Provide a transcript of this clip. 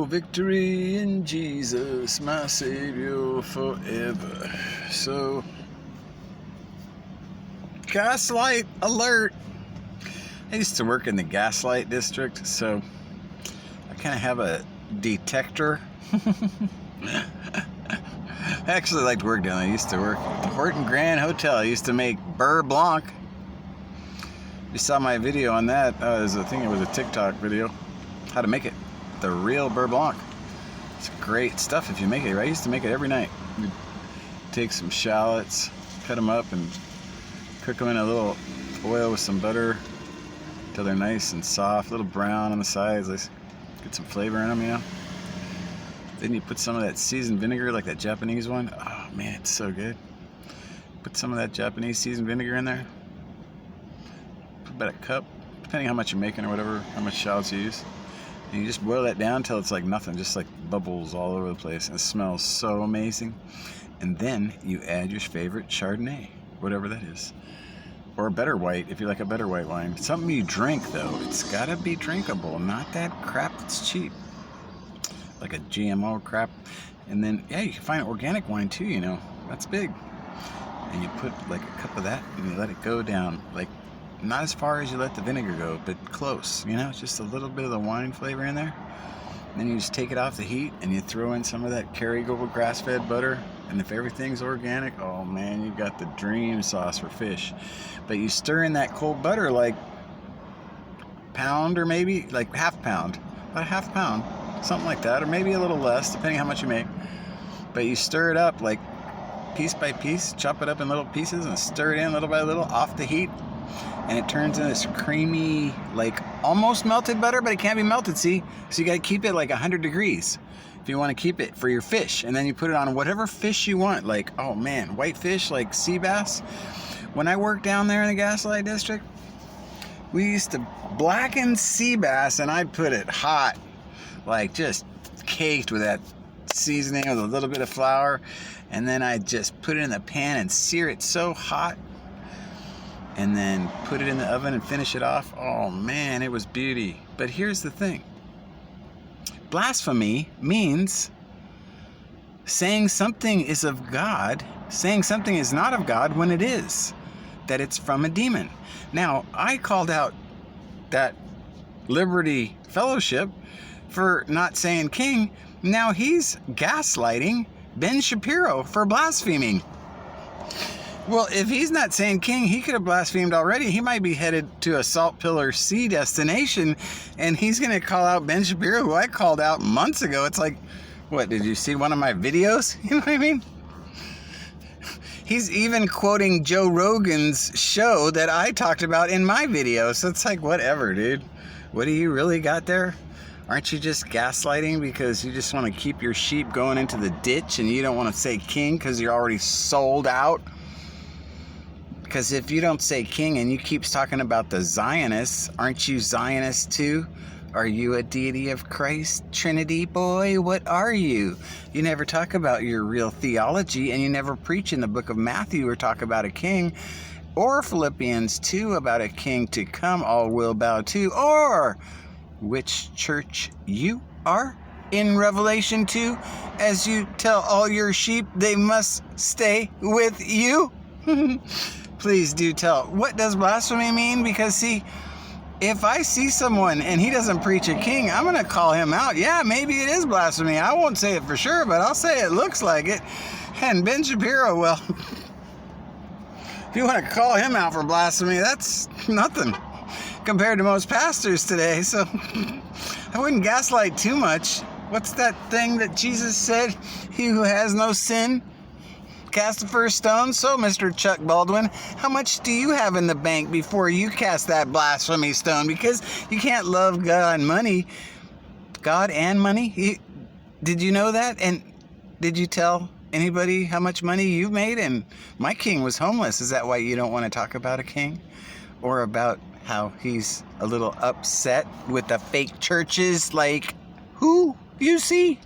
Oh, victory in Jesus, my Savior forever. So, gaslight alert. I used to work in the Gaslight district, so I kind of have a detector. I actually liked work down there. I used to work at the Horton Grand Hotel. I used to make Beurre Blanc. You saw my video on that. I think it was a TikTok video. How to make it. The real Beurre Blanc. It's great stuff if you make it right. I used to make it every night. We'd take some shallots, cut them up, and cook them in a little oil with some butter until they're nice and soft, a little brown on the sides. Let's get some flavor in them, you know. Then you put some of that seasoned vinegar, like that Japanese one. Oh man, it's so good. Put some of that Japanese seasoned vinegar in there. Put about a cup, depending how much you're making or whatever, how much shallots you use. And you just boil that down until it's like nothing, just like bubbles all over the place. And it smells so amazing. And then you add your favorite Chardonnay, whatever that is. Or a better white, if you like a better white wine. Something you drink, though. It's gotta be drinkable, not that crap that's cheap. Like a GMO crap. And then, yeah, you can find organic wine too, you know. That's big. And you put like a cup of that and you let it go down. Like, not as far as you let the vinegar go, but close, you know, just a little bit of the wine flavor in there. And then you just take it off the heat and you throw in some of that Kerrygold grass-fed butter. And if everything's organic, oh man, you got the dream sauce for fish. But you stir in that cold butter like pound, or maybe like half pound, about a half pound, something like that, or maybe a little less, depending how much you make. But you stir it up like piece by piece, chop it up in little pieces and stir it in little by little off the heat. And it turns into this creamy, like almost melted butter, but it can't be melted, see? So you gotta keep it like 100 degrees if you wanna keep it for your fish. And then you put it on whatever fish you want, like, oh man, white fish, like sea bass. When I worked down there in the Gaslight district, we used to blacken sea bass and I'd put it hot, like just caked with that seasoning with a little bit of flour. And then I'd just put it in the pan and sear it so hot. And then put it in the oven and finish it off. Oh man, it was beauty. But here's the thing. Blasphemy means saying something is of God, saying something is not of God when it is, that it's from a demon. Now, I called out that Liberty Fellowship for not saying king. Now he's gaslighting Ben Shapiro for blaspheming. Well, if he's not saying king, he could have blasphemed already. He might be headed to a Salt Pillar C destination, and he's going to call out Ben Shapiro, who I called out months ago. It's like, what, did you see one of my videos? You know what I mean? He's even quoting Joe Rogan's show that I talked about in my video. So it's like, whatever, dude. What do you really got there? Aren't you just gaslighting because you just want to keep your sheep going into the ditch and you don't want to say king because you're already sold out? Because if you don't say king and you keep talking about the Zionists, aren't you Zionists too? Are you a deity of Christ? Trinity boy, what are you? You never talk about your real theology, and you never preach in the book of Matthew or talk about a king, or Philippians 2 about a king to come, all will bow to, or which church you are in Revelation 2, as you tell all your sheep they must stay with you. Please do tell. What does blasphemy mean? Because see, if I see someone and he doesn't preach a king, I'm going to call him out. Yeah, maybe it is blasphemy. I won't say it for sure, but I'll say it looks like it. And Ben Shapiro, well, if you want to call him out for blasphemy, that's nothing compared to most pastors today. So I wouldn't gaslight too much. What's that thing that Jesus said? He who has no sin, cast the first stone. So, Mr. Chuck Baldwin, how much do you have in the bank before you cast that blasphemy stone? Because you can't love God and money. God and money? Did you know that? And did you tell anybody how much money you made? And my king was homeless. Is that why you don't want to talk about a king? Or about how he's a little upset with the fake churches? Like, who? You see?